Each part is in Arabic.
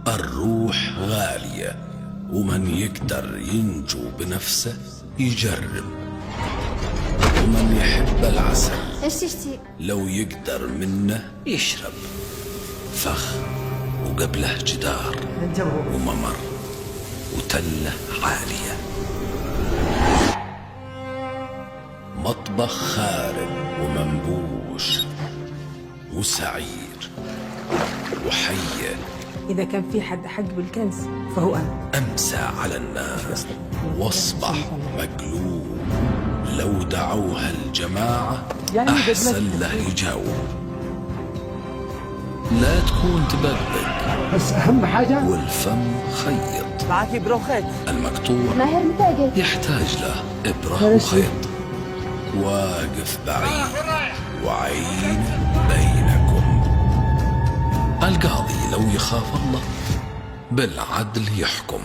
الروح غالية، ومن يقدر ينجو بنفسه يجرب، ومن يحب العسل ايش تشتي؟ لو يقدر منه يشرب. فخ وقبله جدار وممر وتلة عالية، مطبخ خارب ومنبوش وسعير وحية. إذا كان في حد حق بالكنز فهو أنا. أمسى على الناس واصبح مقلوب، لو دعوها الجماعة أحسن له يجاوب. لا تكون تبقبق بس أهم حاجة والفم خيط. معاك إبرة وخيط. المقطوع ماهر متى جيت؟ يحتاج له إبرة وخيط. واقف بعيد وعين بينكم. القاضي لو يخاف الله بالعدل يحكم.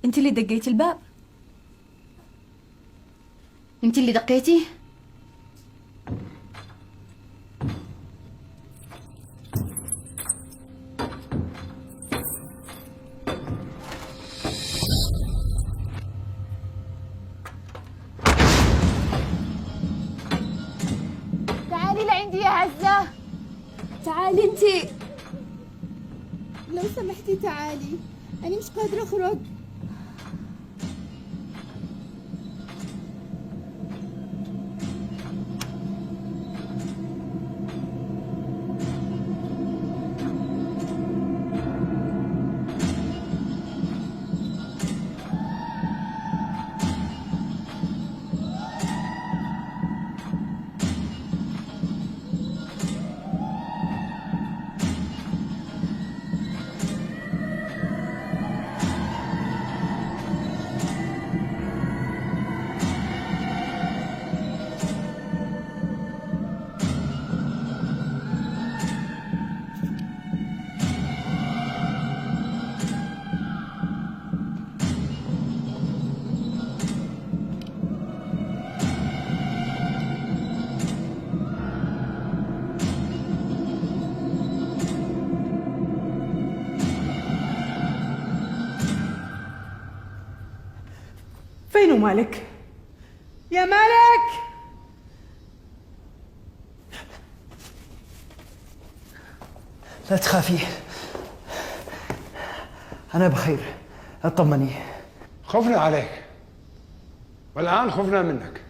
انت اللي دقيتي الباب. انت اللي دقيتي؟ تعالي لعندي يا عزة. تعالي انتي لو سمحتي، تعالي، أنا مش قادرة أخرج. فينه مالك؟ يا مالك! لا تخافي، أنا بخير، اطمني. خفنا عليك والآن خفنا منك.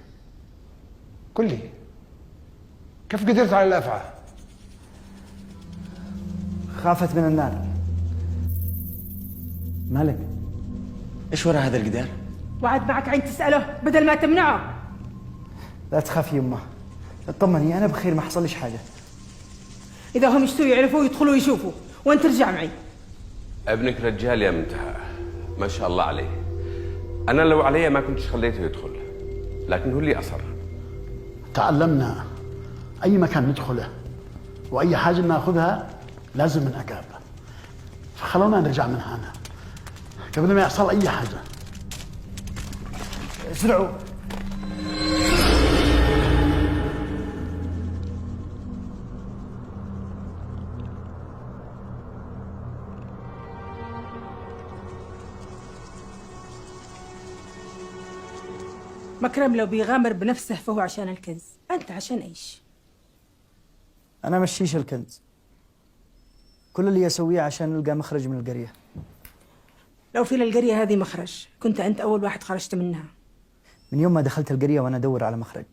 قل لي، كيف قدرت على الأفعى؟ خافت من النار. مالك؟ إيش وراء هذا الجدار؟ وعد معك عين تسأله بدل ما تمنعه. لا تخافي يمه، اطمني، أنا بخير، ما حصلش حاجة. إذا هم يشتوا يعرفوا يدخلوا يشوفوا وأنت ترجع معي. ابنك رجال يا منتهى، ما شاء الله عليه. أنا لو علي ما كنتش خليته يدخل، لكن هو اللي أصر. تعلمنا أي مكان ندخله وأي حاجة ناخذها لازم من عقاب، فخلونا نرجع من هنا قبل ما يحصل أي حاجة. اسرعوا. مكرم لو بيغامر بنفسه فهو عشان الكنز، أنت عشان إيش؟ أنا مشيش الكنز، كل اللي أسويه عشان نلقى مخرج من القرية. لو في للقرية هذه مخرج كنت أنت أول واحد خرجت منها. من يوم ما دخلت القرية وأنا أدور على مخرج،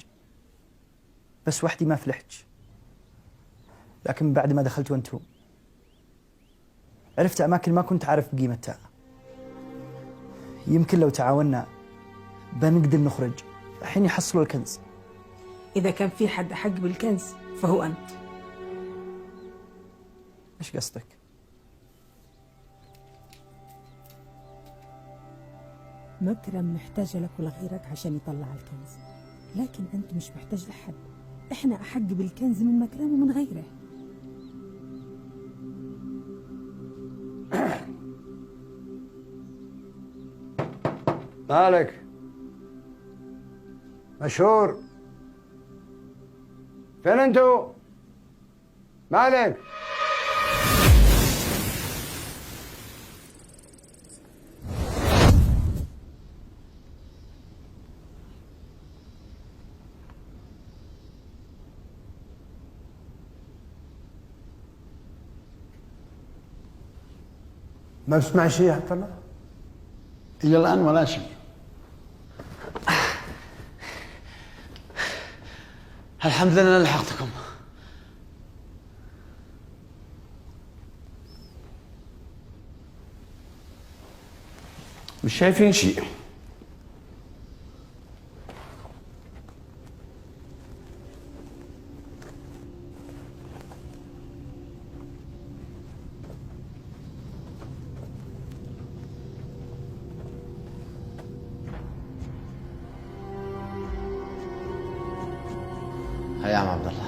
بس وحدي ما فلحتش. لكن بعد ما دخلت وانتو عرفت أماكن ما كنت عارف بقيمتها. يمكن لو تعاوننا بنقدر نخرج، الحين يحصلوا الكنز. إذا كان في حد أحق بالكنز فهو أنت. إيش قصدك؟ مكرم محتاج لك ولا غيرك عشان يطلع الكنز، لكن أنت مش محتاج لحد. إحنا أحق بالكنز من مكرم ومن غيره. مالك؟ مشهور، فين انتو؟ مالك؟ ما بسمع شيء حتى الله؟ إلى الآن ولا شيء. الحمد لله أنا لحقتكم. مش شايفين شيء. هيا يا عم عبد الله.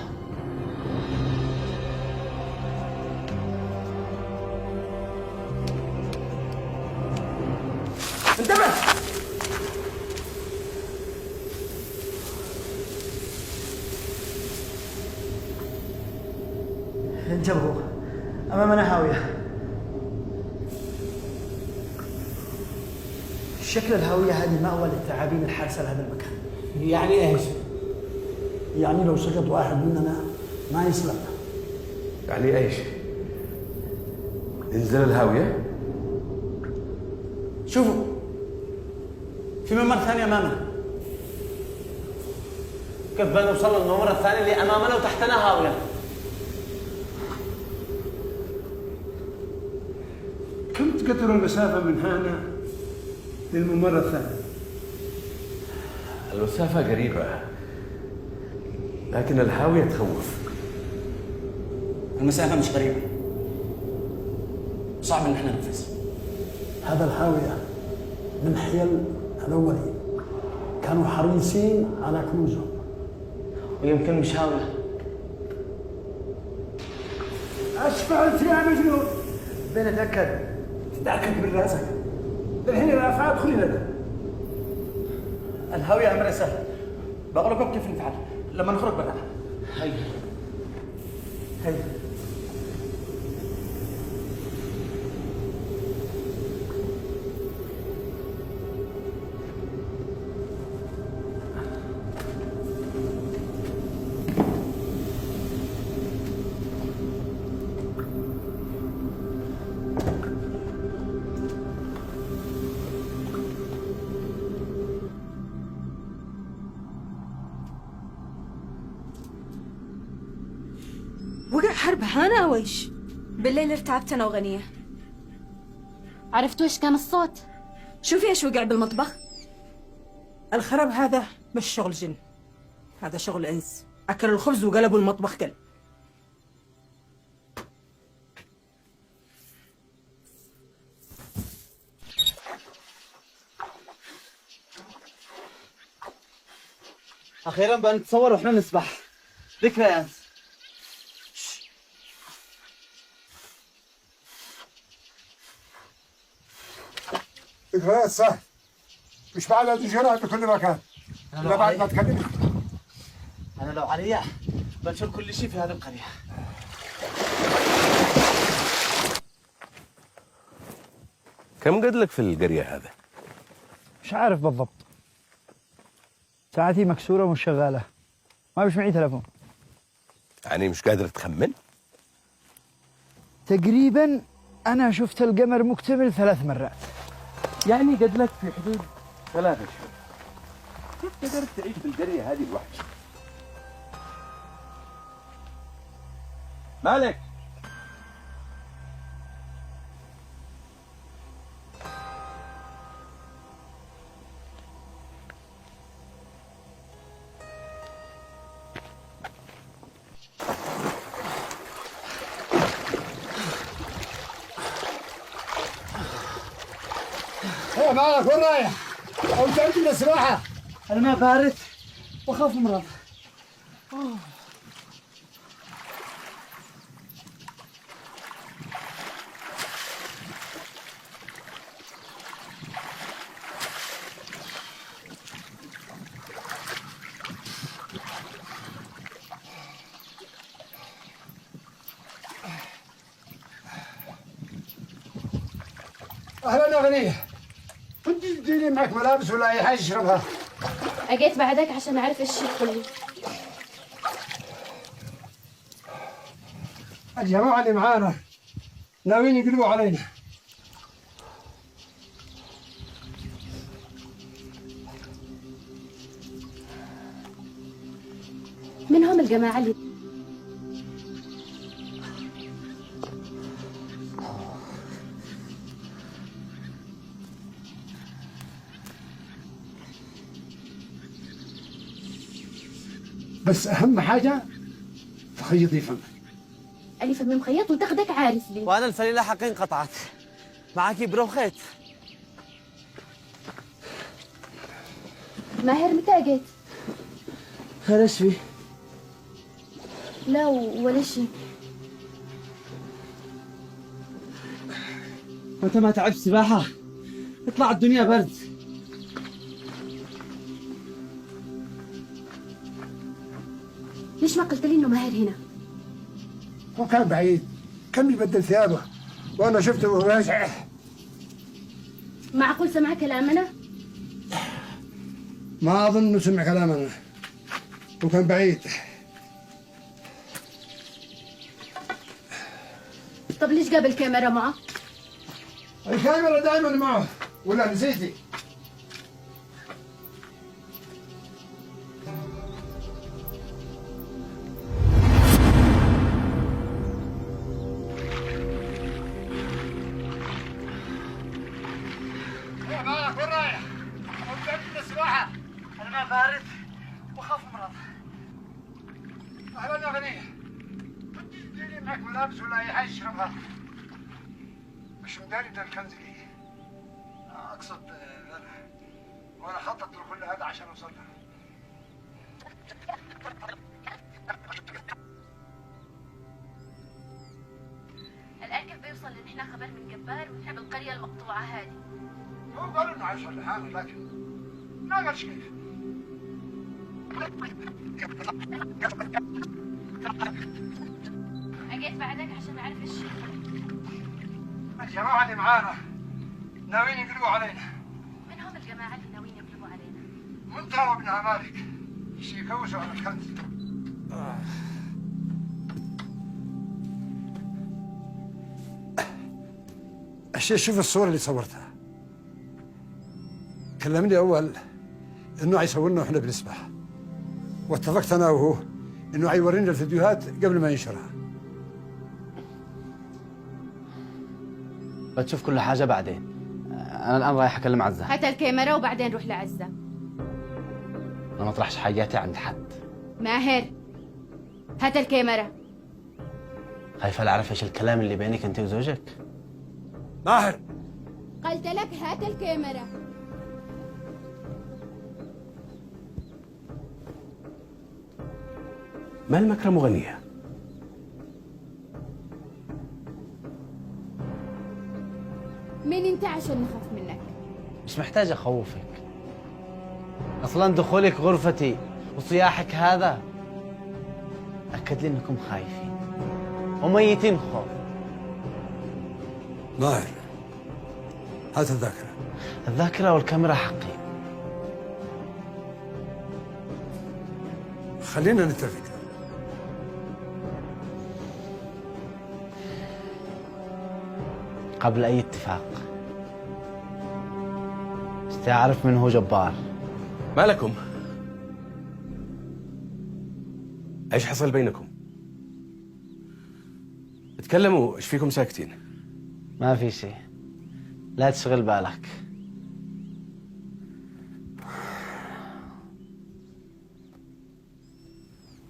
انتبه. انتبهوا، أمامنا هاوية. شكل الهاوية هذه مأوى للثعابين الحارسة لهذا المكان. يعني ايش؟ يعني لو سقط واحد مننا ما يسلم. يعني ايش؟ ننزل الهاوية؟ شوفوا، في ممر ثاني أمامنا. كيف بنوصل للممر الثاني اللي امامنا وتحتنا هاويه؟ كم تقدر المسافة من هنا للممر الثاني؟ المسافة قريبة، لكن الهاوية تخوف. المسافة مش قريبة، صعب إن احنا ننفذ. هذا الهاوية من حيل الأولين، كانوا حريصين على كنوزهم. ويمكن مش هاويه. أسفلت يا مجنون. بنتأكد. تتأكد من رأسك. الحين الأفعال ادخلي لنا. الهاوية أمرها سهل، بقول لكم كيف نفعل لما نخرج برا. هيا هيا. وقع حرب هانا ويش؟ بالليل ارتعبت أنا وغنية. عرفتوا إيش كان الصوت؟ شوفي إيش وقع بالمطبخ. الخراب هذا مش شغل جن، هذا شغل انس. اكلوا الخبز وقلبوا المطبخ كلب. اخيرا بنتصور واحنا نسبح. ذكريات. ذكريات صح. مش بعد الجرائم بكل مكان. لا بعد ما تكلمك. انا لو علي بنشر كل شيء في هذه القريه. كم قتلك في القرية هذا؟ مش عارف بالضبط، ساعتي مكسورة ومش شغالة، ما بيش معي تلفون. يعني مش قادر تخمن؟ تقريبا أنا شفت القمر مكتمل 3 مرات. يعني قتلك في حدود 3 شهور. كيف قدرت تعيش بالقرية هذه لوحدك؟ مالك؟ ايه مالك وين رايح؟ او تعلمنا السباحة؟ الماء بارد واخاف مرض. اهلا اغنية. كنت تجيني معك ملابس ولا اي حاجة اشربها؟ اجيت بعدك عشان اعرف ايش تقول لي. الجماعة اللي معانا ناويين يقلبوا علينا. من هم الجماعة اللي بس أهم حاجة تخيطي فمك. أنا فمي مخيط وتاخدك عارس لي. وانا الفليله حقي انقطعت. معك ابره وخيط. ماهر متى جيت؟ خير ايش فيه؟ لا ولا شيء. انت ما تعبت سباحه؟ اطلع الدنيا برد. ليش ما قلت لي انه ماهر هنا؟ هو كان بعيد، كان يبدل ثيابه وانا شفته وهو راجع. معقول سمع كلامنا؟ ما اظن انه سمع كلامنا، وكان بعيد. طب ليش جاب الكاميرا معه؟ الكاميرا دائما معه، ولا نسيتي؟ مالك وين رايح؟ قلت من السباحة. الماء بارد وخاف مرض. أهلا يا غنية. كنت تديني معك ملابس ولا أي حاجة تشربها؟ مش مداري ده الكنز لي. أقصد وأنا خطط لكل هذا عشان أوصل له. الآن كيف بيوصل إن إحنا خبر من جبار ونحب القرية المقطوعة هذه؟ هو قال إنه عايش لحاله، لكن ما قالش كيف. أجيت بعدك عشان أعرف إيش. الجماعة اللي معانا ناويين يقلبوا علينا. من هم الجماعة اللي ناويين يقلبوا علينا؟ منتهى وابنها مالك يكوسوا على الكنز. الشيخ شوف الصورة اللي صورتها. كلمني أول إنه عيسوينا وإحنا بنسبح، واتفقت أنا وهو إنه عيورينا الفيديوهات قبل ما ينشرها. بتشوف كل حاجة بعدين. أنا الآن رايح أكلم عزة. هات الكاميرا وبعدين روح لعزة. أنا ما أطرحش حاجاتي عند حد. ماهر هات الكاميرا. خايفة لا أعرف إيش الكلام اللي بينك أنت وزوجك؟ ماهر قلت لك هات الكاميرا. مال مكرم وغنية؟ مين انت عشان نخاف منك؟ مش محتاج أخوفك. أصلا دخولك غرفتي وصياحك هذا أكد لي إنكم خايفين وميتين خوف. ماهر هات الذاكرة. الذاكرة والكاميرا حقي. خلينا نتفق. قبل أي اتفاق استعرف من هو جبار. ما لكم؟ ايش حصل بينكم؟ تكلموا، ايش فيكم ساكتين؟ ما في شيء، لا تشغل بالك.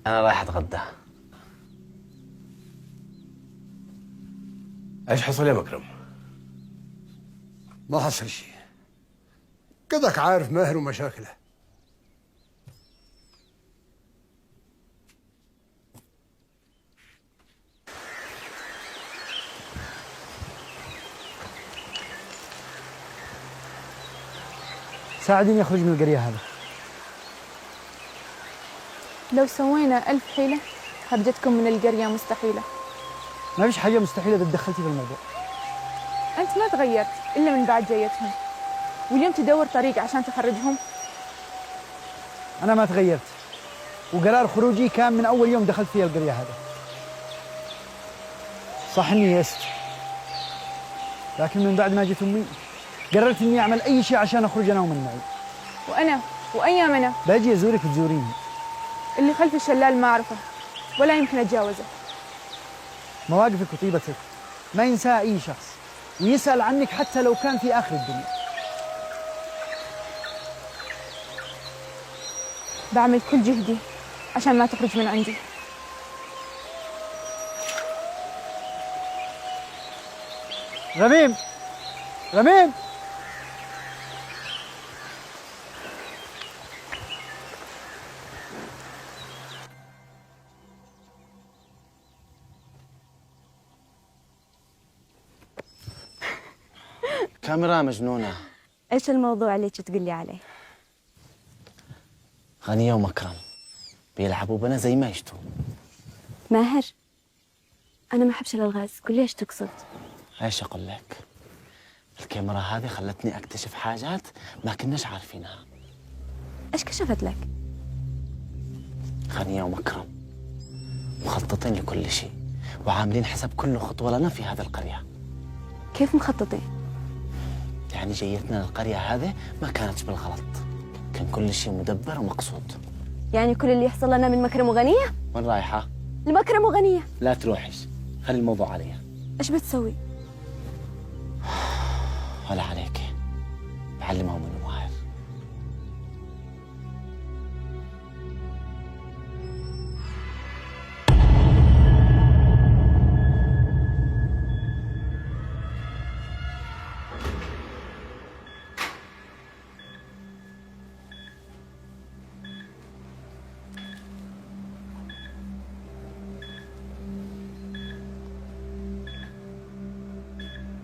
أنا رايح أتغدى. ايش حصل يا مكرم؟ ما حصل شيء، كذاك عارف ماهر ومشاكله. ساعديني أخرج من القرية هذا. لو سوينا 1000 حيلة خرجتكم من القرية مستحيلة. ما فيش حاجة مستحيلة إذا تدخلتي في الموضوع. أنت ما تغيرت إلا من بعد جايتهم، واليوم تدور طريق عشان تخرجهم. أنا ما تغيرت، وقرار خروجي كان من أول يوم دخلت فيها القرية هذا. صح إني يأست، لكن من بعد ما جت أمي قررت إني أعمل أي شيء عشان أخرج أنا ومن معي. وأنا وأيام أنا باجي أزورك وتزوريني. اللي خلف الشلال ما أعرفه ولا يمكن أتجاوزه. مواقفك وطيبتك ما ينساها أي شخص، ويسأل عنك حتى لو كان في آخر الدنيا. بعمل كل جهدي عشان ما تخرج من عندي. رميم، رميم، كاميرا مجنونة. ايش الموضوع اللي تقولي عليه؟ غنية ومكرم بيلعبوا بنا زي ما يشتوا. ماهر، انا ما احبش الالغاز، قولي ايش تقصد؟ ايش اقول لك؟ الكاميرا هذه خلتني اكتشف حاجات ما كناش عارفينها. ايش كشفت لك؟ غنية ومكرم مخططين لكل شيء وعاملين حساب كل خطوة لنا في هذه القرية. كيف مخططين؟ يعني جيتنا للقرية هذه ما كانتش بالغلط، كان كل شيء مدبر ومقصود. يعني كل اللي يحصل لنا من مكرم وغنية؟ وين رايحة؟ المكرم وغنية. لا تروحيش، خلي الموضوع عليها. ايش بتسوي؟ ولا عليك، بعلمهم من ماهر.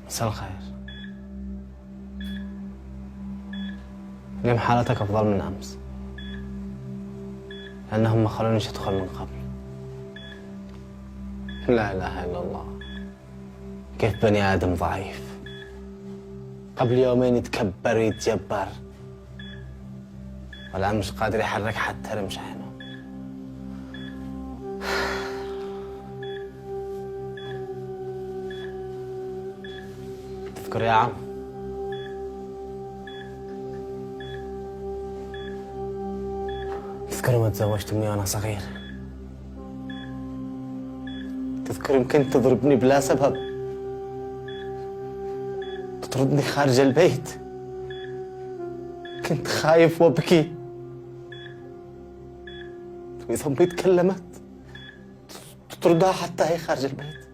مساء الخير. اليوم حالتك أفضل من أمس، لأنهم ما خلونيش أدخل من قبل. لا إله إلا الله، كيف بني آدم ضعيف، قبل يومين يتكبر ويتجبر، والآن مش قادر يحرك حتى رمش عينه. تذكر يا عم، تذكر ما تزوجتني وأنا صغير؟ تذكر يمكن تضربني بلا سبب، تطردني خارج البيت، كنت خايف وابكي، وإذا أمي تكلمت تطردها حتى هي خارج البيت.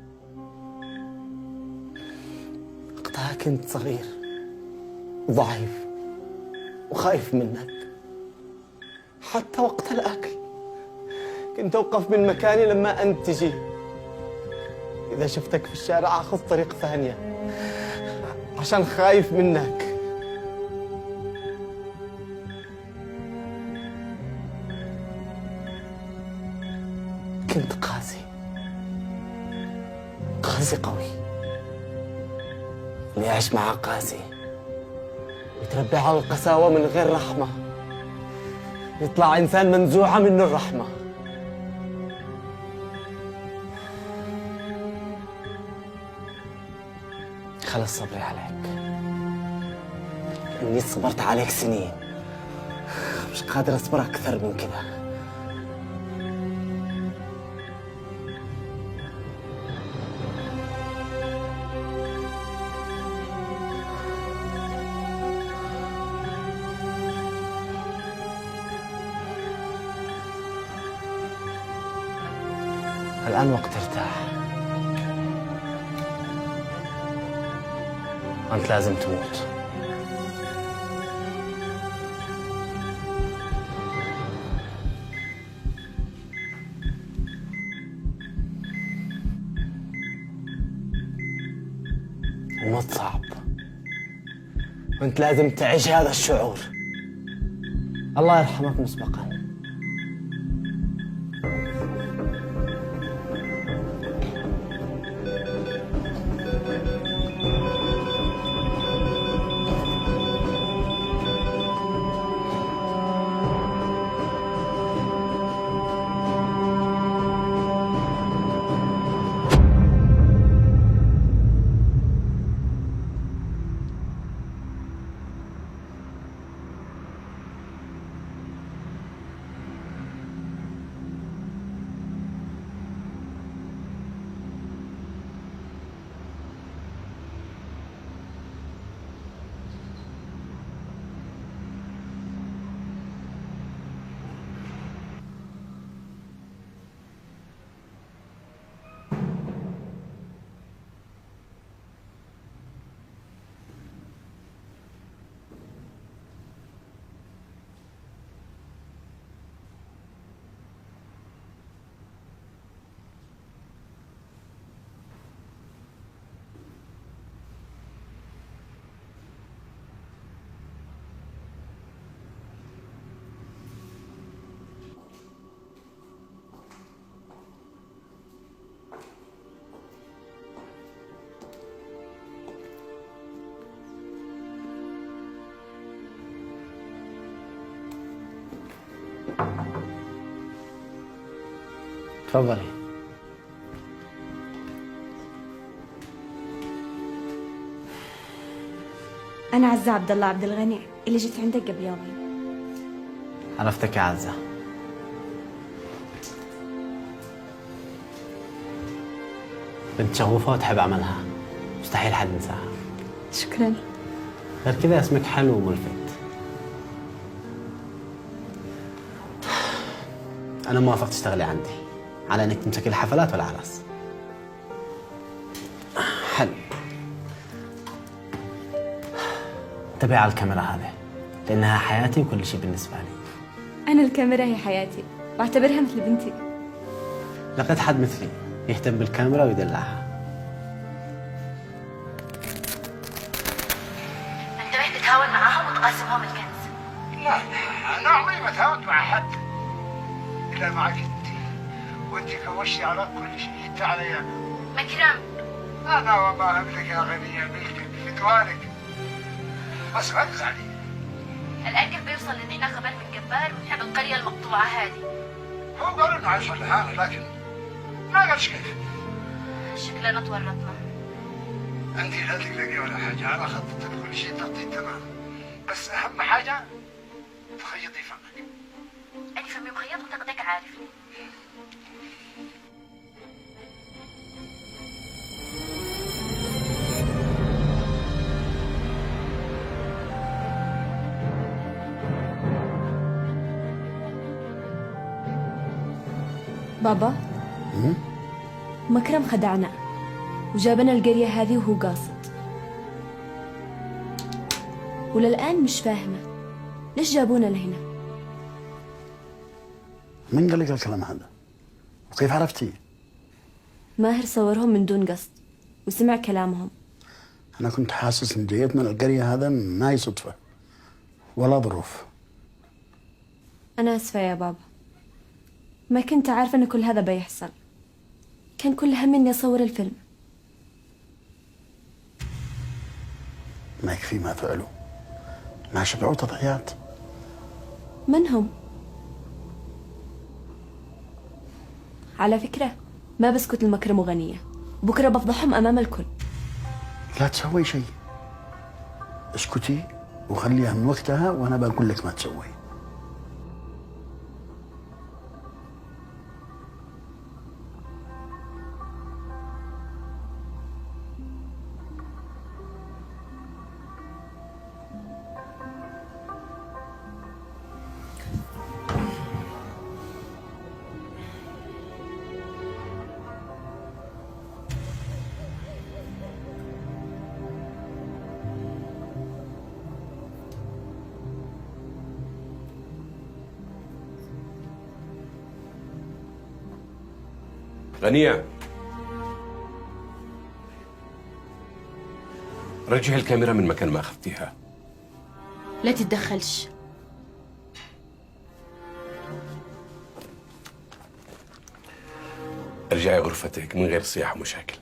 وقتها كنت صغير وضعيف وخايف منك. حتى وقت الأكل كنت أوقف من مكاني لما أنت تجي، إذا شفتك في الشارع أخذ طريق ثانية عشان خايف منك. كنت قاسي قوي، اللي يعيش مع قاسي يتربى على القساوة من غير رحمة، يطلع إنسان منزوعة منه الرحمة. خلص صبري عليك، إني صبرت عليك سنين، مش قادر أصبر أكثر من كذا. الآن وقت ارتاح، أنت لازم تموت. الموت صعب، وأنت لازم تعيش هذا الشعور. الله يرحمك مسبقا. تفضلي. أنا عزة عبد الله عبد الغني اللي جيت عندك قبل يومين. عرفتك يا عزة. بنت شغوفة وتحب عملها، مستحيل حد ينساها. شكرا. غير كذا اسمك حلو وملفت. أنا موافق تشتغلي عندي على إنك تمسكي الحفلات والأعراس. حلو. انتبهي على الكاميرا هذه لأنها حياتي وكل شيء بالنسبة لي. أنا الكاميرا هي حياتي واعتبرها مثل بنتي. لقيت حد مثلي يهتم بالكاميرا ويدلعها. انتبه تتهاون معاهم وتقاسمهم الكنز. لا انا عمري ما تهاونت مع حد الا معك انت، وانت كوشتي على كل شيء انت علي. مكرم، انا وما املك يا غنيه ملكك في دوالك، بس ما تزعلي. الأركب بيوصل إن إحنا خبر من جبار ونحب القرية المقطوعة هذه. هو قال انه عايش لحاله لكن ما قالش كيف. شكلنا تورطنا. انت لا تقلقي ولا حاجه، انا خططت كل شيء تخطيط تمام، بس اهم حاجه تخيطي فمك. أنا فمي مخيط وتقدك عارفني. بابا، مكرم خدعنا وجابنا القرية هذه وهو قاصد، وللآن مش فاهمة ليش جابونا لهنا. من قال لك الكلام هذا؟ وكيف عرفتي؟ ماهر صورهم من دون قصد وسمع كلامهم. أنا كنت حاسس إن جيتنا للقرية هذا ما هي صدفة ولا ظروف. أنا آسفة يا بابا، ما كنت عارفة إن كل هذا بيحصل. كان كل همي إني أصور الفيلم. ما يكفي ما فعلوا، ما شبعوا تضحيات. من هم؟ على فكرة ما بسكت المكرم وغنية، بكرة بفضحهم أمام الكل. لا تسوي شيء، اسكتي وخليها من وقتها وأنا بقول لك ما تسوي. غنية، رجعي الكاميرا من مكان ما أخذتيها. لا تتدخلش. ارجعي غرفتك من غير صياح ومشاكل.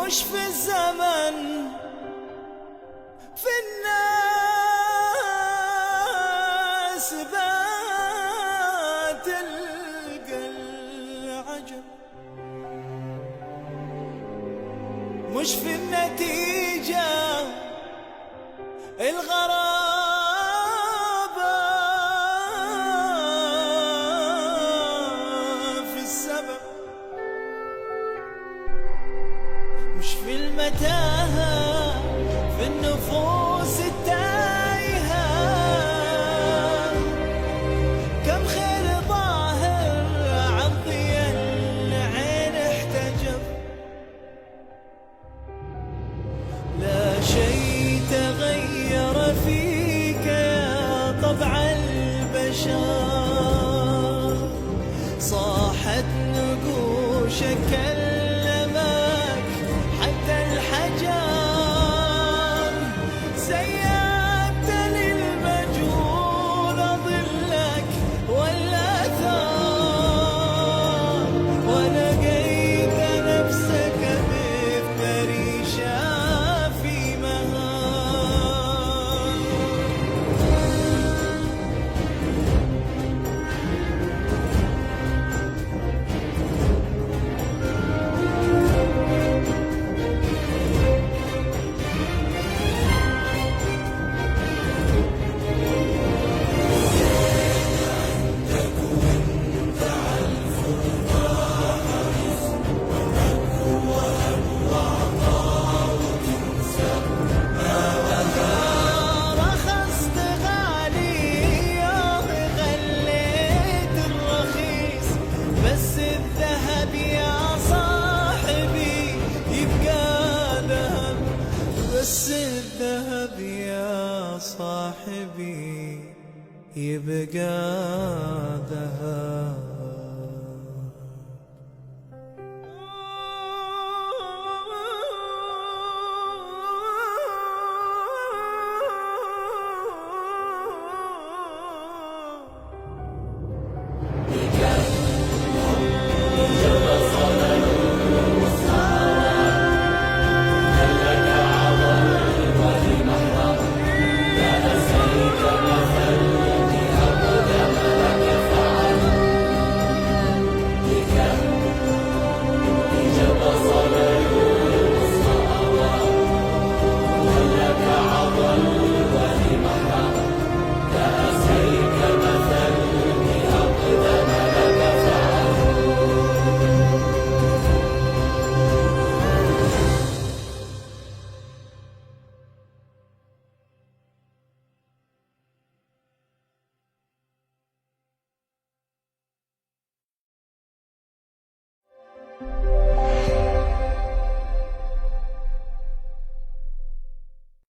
مش في الزمن، في الناس بات تلقى العجب، مش في النتيجة الغرابة، في السبب، مش في المتاهة، في النفوس التايهة. كم خير ظاهر عن ضياء العين احتجب، لا شيء تغير فيك يا طبع البشر. صاحت نقوشك كلمك حتى الحجر، سيبت للمجهول ظلك والأثار، ولقيت نفسك بفري شافي مهار. رخصت غالي يوم غليت الرخيص، بس الذهب يا صاحبي يبقى ذهب، بس الذهب يا صاحبي يبقى ذهب.